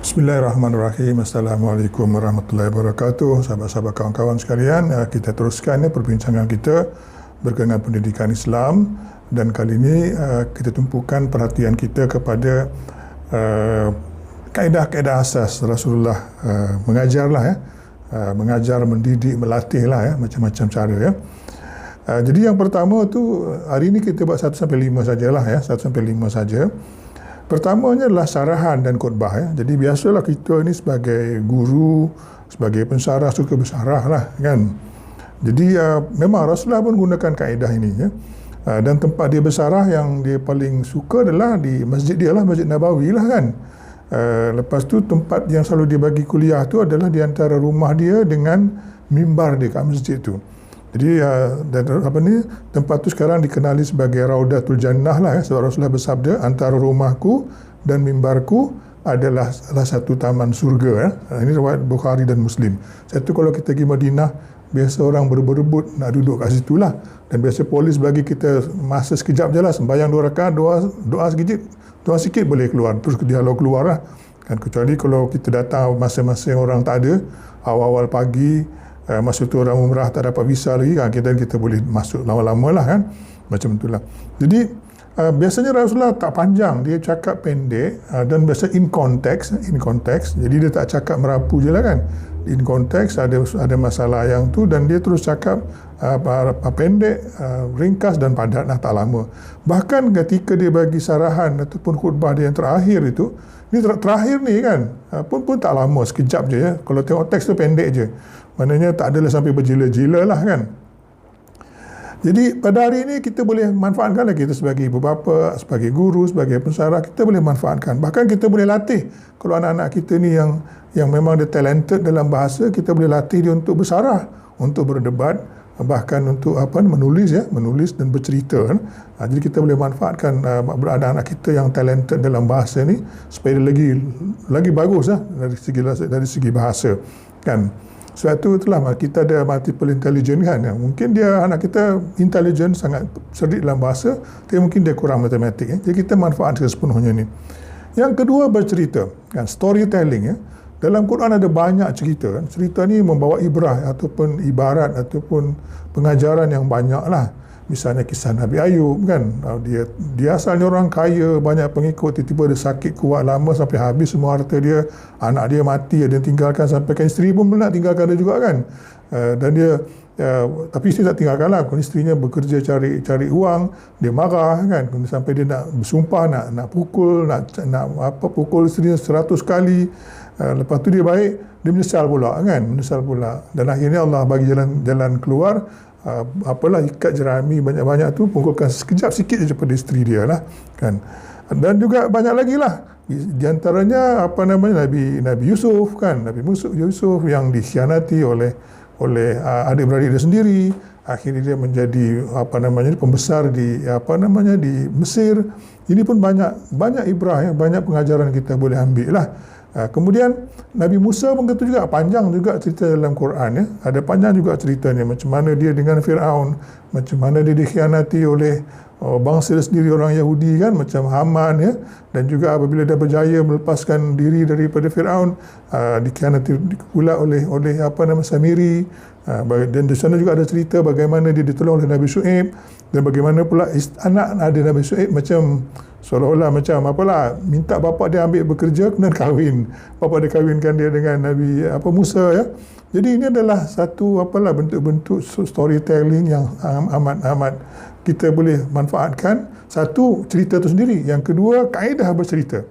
Bismillahirrahmanirrahim. Assalamualaikum warahmatullahi wabarakatuh. Sahabat-sahabat, kawan-kawan sekalian, kita teruskan perbincangan kita berkenaan pendidikan Islam, dan kali ini kita tumpukan perhatian kita kepada kaedah-kaedah asas Rasulullah mengajarlah, mengajar, mendidik, melatihlah, macam-macam cara ya. Jadi yang pertama tu, hari ini kita buat 1 sampai 5 sajalah ya, 1 sampai 5 saja. Pertamanya adalah syarahan dan khutbah ya. Jadi biasalah kita ni sebagai guru, sebagai pensarah suka bersarah lah kan. Jadi memang Rasulullah pun gunakan kaedah ini ya. Dan tempat dia bersarah yang dia paling suka adalah di masjid dia lah, Masjid Nabawi lah kan. Lepas tu tempat yang selalu dia bagi kuliah tu adalah di antara rumah dia dengan mimbar dia kat masjid tu. Jadi tempat tu sekarang dikenali sebagai Raudatul Jannah lah ya. Sebab Rasulullah bersabda, antara rumahku dan mimbarku adalah salah satu taman surga ya. Ini riwayat Bukhari dan Muslim. Satu, kalau kita pergi Madinah, biasa orang berebut-rebut nak duduk kat situ lah. Dan biasa polis bagi kita masa sekejap je lah, sembahyang 2 rakaat, doa sikit boleh keluar, terus dia halau keluar lah kan. Kecuali kalau kita datang masa-masa orang tak ada, awal-awal pagi, masa tu orang umrah tak dapat visa lagi kan, kita boleh masuk lama-lama lah kan, macam itulah. Jadi biasanya Rasulullah tak panjang, dia cakap pendek, dan biasa in context, jadi dia tak cakap merapu je lah kan, in context, ada masalah yang tu, dan dia terus cakap pendek, ringkas dan padat lah, tak lama. Bahkan ketika dia bagi sarahan ataupun khutbah dia yang terakhir itu, ni terakhir ni kan, pun tak lama, sekejap je ya. Kalau tengok teks tu pendek je, maknanya tak adalah sampai berjila-jila lah kan. Jadi pada hari ini kita boleh manfaatkan lah, kita sebagai ibu bapa, sebagai guru, sebagai pensarah, kita boleh manfaatkan. Bahkan kita boleh latih, kalau anak-anak kita ni yang memang dia talented dalam bahasa, kita boleh latih dia untuk bersarah, untuk berdebat, bahkan untuk menulis dan bercerita kan. Jadi kita boleh manfaatkan anak-anak kita yang talented dalam bahasa ni supaya dia lagi bagus dari segi bahasa kan. Sebab itulah kita ada multiple intelligence kan. Mungkin dia, anak kita intelligent, sangat cerdik dalam bahasa, tapi mungkin dia kurang matematik ya. Jadi kita manfaatkan sepenuhnya ni. Yang kedua, bercerita kan, storytelling ya. Dalam Quran ada banyak cerita kan. Cerita ni membawa ibrah ataupun ibarat ataupun pengajaran yang banyak lah. Misalnya kisah Nabi Ayub kan, dia asalnya orang kaya, banyak pengikut, tiba-tiba dia sakit kuat lama sampai habis semua harta dia, anak dia mati, dia tinggalkan, sampai kan isteri pun nak tinggalkan dia juga kan. Dan dia tapi isteri tak tinggalkan lah, isterinya bekerja cari uang, dia marah kan, sampai dia nak bersumpah, nak pukul isterinya 100 kali. Lepas tu dia baik, dia menyesal pula. Dan akhirnya Allah bagi jalan keluar. Ikat jerami banyak-banyak tu, pukulkan sekejap sikit je pada isteri dia lah kan. Dan juga banyak lagi lah, di antaranya Nabi Yusuf kan, Nabi Yusuf yang dikhianati oleh adik-beradik dia sendiri, akhirnya dia menjadi pembesar di Mesir. Ini pun banyak ibrah ya, banyak pengajaran kita boleh ambil lah. Kemudian Nabi Musa pun kata juga, panjang juga cerita dalam Quran ya. Ada panjang juga ceritanya, macam mana dia dengan Firaun, macam mana dia dikhianati oleh bangsa dia sendiri, orang Yahudi kan, macam Haman ya. Dan juga apabila dia berjaya melepaskan diri daripada Firaun, dikhianati pula oleh Samiri. Dan di sana juga ada cerita bagaimana dia ditolong oleh Nabi Shu'aib, dan bagaimana pula anak Nabi Shu'aib macam seolah-olah minta bapa dia ambil bekerja, kemudian kahwin. Bapa dia kahwinkan dia dengan Nabi Musa ya. Jadi ini adalah satu bentuk-bentuk storytelling yang amat kita boleh manfaatkan. Satu, cerita itu sendiri. Yang kedua, kaedah bercerita.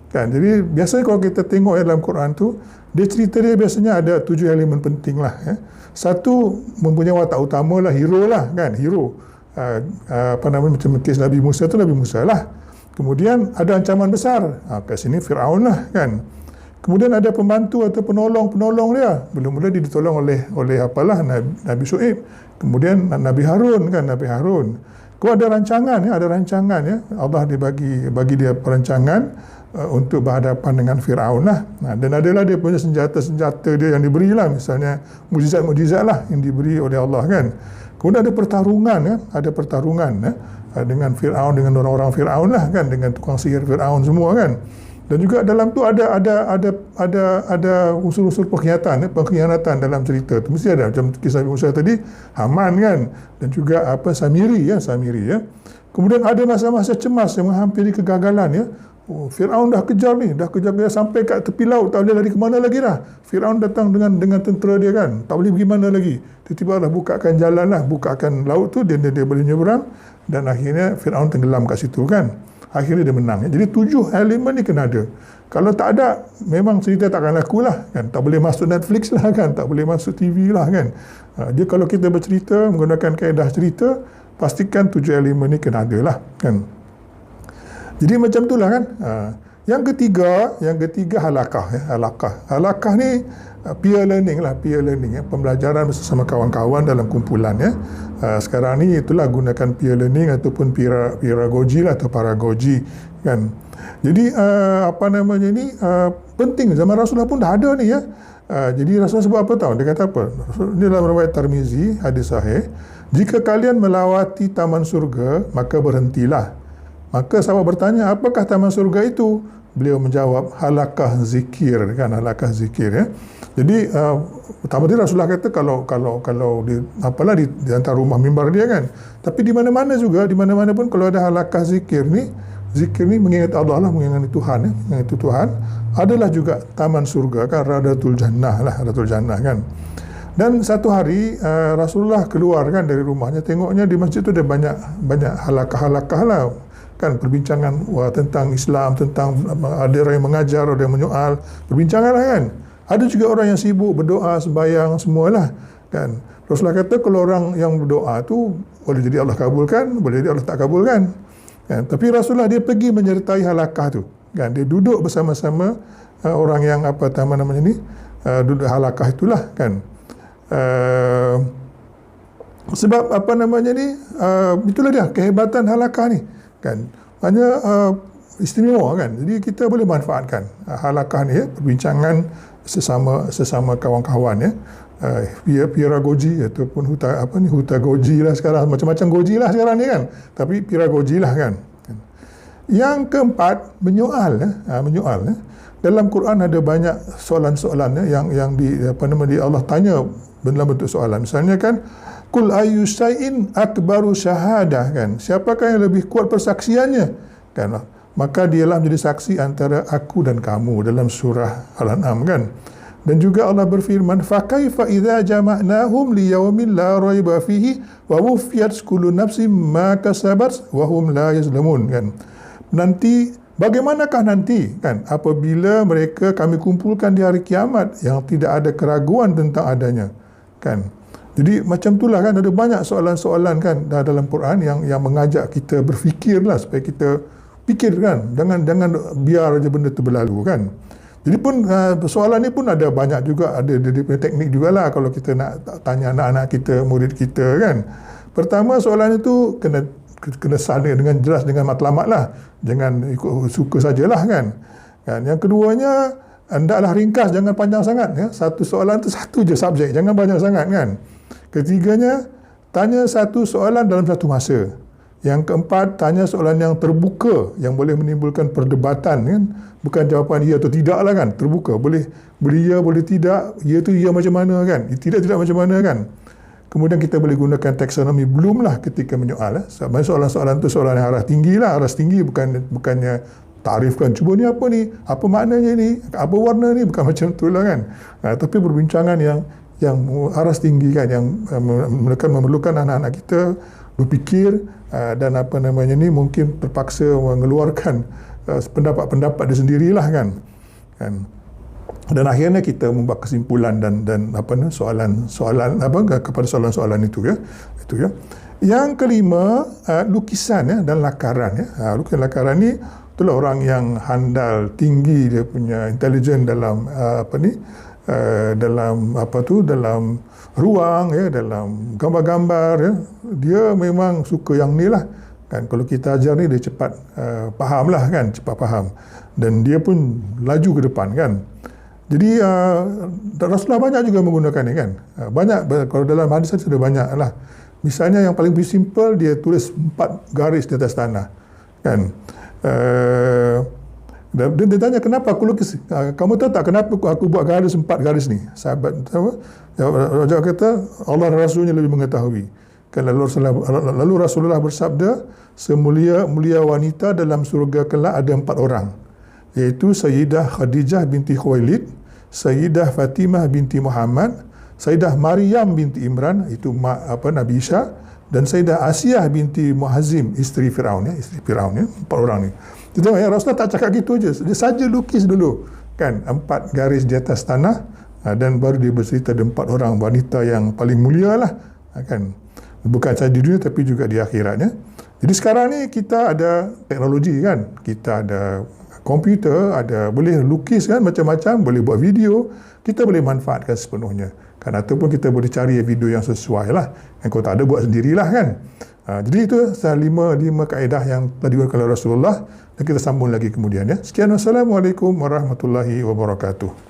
Kan? Jadi biasanya kalau kita tengok dalam Quran tu, cerita dia biasanya ada 7 elemen penting lah ya. Satu, mempunyai watak utama lah, hero lah kan, hero. Macam kes Nabi Musa tu, Nabi Musa lah. Kemudian ada ancaman besar, kat sini Firaun lah kan. Kemudian ada pembantu atau penolong dia. Mula-mula dia ditolong oleh Nabi Shu'aib. Kemudian Nabi Harun kan, Nabi Harun. Kalau ada rancangan ya, Allah bagi dia perancangan untuk berhadapan dengan Firaun lah. Dan adalah dia punya senjata dia yang diberi lah, misalnya mukjizat-mukjizat lah yang diberi oleh Allah kan. Kemudian ada pertarungan dengan Firaun, dengan orang-orang Firaun lah kan, dengan tukang sihir Firaun semua kan. Dan juga dalam tu ada unsur-unsur pengkhianatan dalam cerita tu. Mesti ada, macam kisah Musa tadi, Haman kan, dan juga Samiri ya. Kemudian ada masa-masa cemas yang menghampiri kegagalan ya. Firaun dah kejar sampai kat tepi laut, tak boleh lari ke mana lagi dah. Firaun datang dengan tentera dia kan, tak boleh pergi mana lagi. Tiba-tiba Allah bukakan jalan lah, bukakan laut tu, dia boleh nyeberang, dan akhirnya Firaun tenggelam kat situ kan. Akhirnya dia menang. Jadi 7 elemen ni kena ada. Kalau tak ada, memang cerita takkan laku lah kan. Tak boleh masuk Netflix lah kan, tak boleh masuk TV lah kan. Dia kalau kita bercerita menggunakan kaedah cerita, pastikan 7 elemen ni kena ada lah kan. Jadi macam itulah kan. Yang ketiga halakah ya. Halakah ni peer learning ya. Pembelajaran bersama kawan-kawan dalam kumpulan ya. Sekarang ni itulah gunakan peer learning ataupun pedagogi lah atau paragogi kan. Jadi penting, zaman Rasulullah pun dah ada ni ya. Jadi Rasulullah sebut apa tahu? Dia kata apa? Ini dalam riwayat Tirmizi, hadis sahih, jika kalian melawati taman surga, maka berhentilah. Maka sahabat bertanya, apakah taman surga itu? Beliau menjawab, halakah zikir kan, halakah zikir ya. Jadi pertama dia Rasulullah kata kalau di antara rumah mimbar dia kan. Tapi di mana-mana pun kalau ada halakah zikir ni mengingat Allah lah, mengingat Tuhan ya, mengingat Tuhan, adalah juga taman surga kan, radatul jannah kan. Dan satu hari Rasulullah keluar kan dari rumahnya, tengoknya di masjid tu ada banyak halakah lah kan, perbincangan tentang Islam, tentang ada orang yang mengajar, ada yang menyoal, perbincangan lah kan. Ada juga orang yang sibuk berdoa, sembahyang, semualah kan. Rasulullah kata kalau orang yang berdoa tu boleh jadi Allah kabulkan, boleh jadi Allah tak kabulkan kan. Tapi Rasulullah dia pergi menyertai halakah tu kan, dia duduk bersama-sama orang yang duduk halakah itulah kan. Sebab itulah dia kehebatan halakah ni kan, hanya istimewa kan. Jadi kita boleh manfaatkan halakah ni ya, perbincangan sesama kawan-kawan ya. Pedagogi ataupun hutagogi lah sekarang, macam-macam goji lah sekarang ni kan, tapi pedagogi lah kan. Yang keempat, menyoal ya. Dalam Quran ada banyak soalan-soalan ya, yang Allah tanya dalam bentuk soalan. Misalnya kan, Qul ayyu syai'in akbaru syahadah kan. Siapakah yang lebih kuat persaksiannya? Kan. Maka dialah menjadi saksi antara aku dan kamu dalam surah Al-An'am kan. Dan juga Allah berfirman, fa kaifa idza jama'nahum liyaumin la raiba fihi wa wufiyat kullu nafsin ma kasabat wa hum la yuzlamun kan. Nanti bagaimanakah nanti kan apabila kami kumpulkan di hari kiamat yang tidak ada keraguan tentang adanya kan. Jadi macam itulah kan, ada banyak soalan-soalan kan dalam Quran yang mengajak kita berfikirlah, supaya kita fikir kan, jangan biar aja benda tu berlalu kan. Jadi pun soalan ni pun ada banyak juga, ada teknik jugalah kalau kita nak tanya anak-anak kita, murid kita kan. Pertama soalan itu kena sana dengan jelas, dengan matlamat lah, jangan ikut suka sajalah kan. Yang keduanya, hendaklah ringkas, jangan panjang sangat ya. Satu soalan tu satu je subjek, jangan banyak sangat kan. Ketiganya, tanya satu soalan dalam satu masa. Yang keempat, tanya soalan yang terbuka, yang boleh menimbulkan perdebatan kan. Bukan jawapan ya atau tidak lah kan, terbuka. Boleh ya, boleh tidak, ya tu ya macam mana kan, tidak macam mana kan. Kemudian kita boleh gunakan taksonomi Bloom lah ketika menyoal. Soalan-soalan tu soalan yang aras tinggi lah. Aras tinggi bukannya tarifkan, cuba ni apa maknanya ni, apa warna ni, bukan macam tu lah kan. Tapi perbincangan yang aras tinggi kan, yang memerlukan anak-anak kita berfikir dan mungkin terpaksa mengeluarkan pendapat-pendapat dia sendirilah kan. Dan akhirnya kita membuat kesimpulan dan soalan kepada soalan-soalan itu ya. Yang kelima, lukisan ya dan lakaran ya. Lukisan lakaran ni itulah orang yang handal, tinggi dia punya intelijen dalam dalam ruang ya, dalam gambar-gambar ya. Dia memang suka yang ni lah kan. Kalau kita ajar ni dia cepat faham lah kan, cepat faham, dan dia pun laju ke depan kan. Jadi Rasulullah banyak juga menggunakan ni kan. Banyak, kalau dalam hadis sudah banyak lah. Misalnya yang paling simple, dia tulis 4 garis di atas tanah kan. Dan dia tanya, kenapa aku lukis? Kamu tahu tak kenapa aku buat garis 4 garis ni? Sahabat apa? Raja kata, Allah dan Rasulnya lebih mengetahui. Lalu Rasulullah bersabda, semulia-mulia wanita dalam surga kelak ada 4 orang, iaitu Sayyidah Khadijah binti Khuwailid, Sayyidah Fatimah binti Muhammad, Sayyidah Maryam binti Imran, itu Nabi Isa, dan Sayyidah Asiyah binti Muhazzim, isteri Firaun, isteri Firaun, 4 orang ni. Kita tengok, Rasulullah tak cakap gitu je, dia saja lukis dulu kan 4 garis di atas tanah, dan baru dia bercerita ada 4 orang wanita yang paling mulia lah, kan, bukan sahaja di dunia tapi juga di akhiratnya. Jadi sekarang ni kita ada teknologi kan, kita ada komputer, ada boleh lukis kan macam-macam, boleh buat video, kita boleh manfaatkan sepenuhnya kan, ataupun kita boleh cari video yang sesuai lah kan, kalau tak ada buat sendirilah kan. Jadi itu 5 kaedah yang telah digunakan oleh Rasulullah, dan kita sambung lagi kemudian ya. Sekian, Assalamualaikum warahmatullahi wabarakatuh.